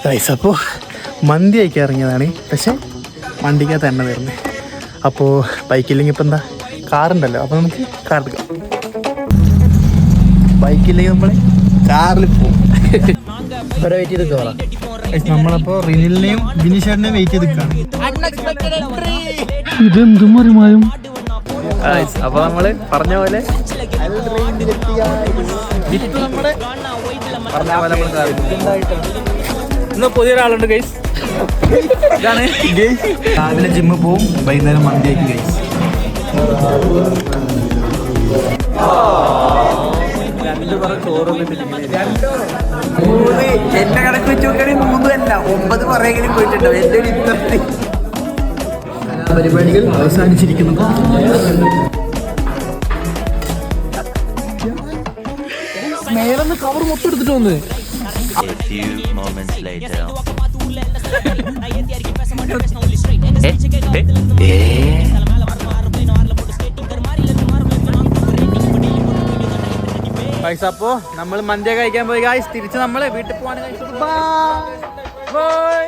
Guys അപ്പോൾ മന്തി കഴിക്കാൻ ഇറങ്ങിയതാണ്. പക്ഷേ വണ്ടിക്കകത്ത് എണ്ണ വരുന്നത്. അപ്പോൾ ബൈക്കില്ലെങ്കിൽ ഇപ്പം എന്താ കാറുണ്ടല്ലോ, അപ്പോൾ നമുക്ക് കാർ എടുക്കാം. ബൈക്കില്ലെങ്കിൽ നമ്മൾ കാറിൽ പോകും. വെയിറ്റ് ചെയ്ത് കയറാം. നമ്മളപ്പോൾ റിനിലിനെയും ബിനിഷേറിനെയും വെയിറ്റ് ചെയ്ത് നിൽക്കുകയാണ്. ഇതെന്തും മറിമായും. അപ്പോൾ നമ്മൾ പറഞ്ഞ പോലെ ഇന്ന് പുതിയൊരാളുണ്ട് ഗൈസ്. ഇതാണ് ഗൈസ്. രാവിലെ ജിമ്മിൽ പോവും, വൈകുന്നേരം മന്തിയാക്കി ഗൈസ്. എന്റെ കണക്ക് വെച്ച് നോക്കുകയാണെങ്കിൽ 3 അല്ല 9 പറയെങ്കിലും പോയിട്ടുണ്ടോ എന്റെ ഒരു ഇന്നത്തെ പരിപാടികൾ അവസാനിച്ചിരിക്കുന്നു. മേലൊന്ന് കവർ മൊത്തം എടുത്തിട്ട് വന്ന് ഗൈസ്. അപ്പോ നമ്മൾ മന്തി കഴിക്കാൻ പോയി ഗൈസ്. തിരിച്ച് നമ്മള് വീട്ടിൽ പോവാണ് ഗൈസ്. Bye bye.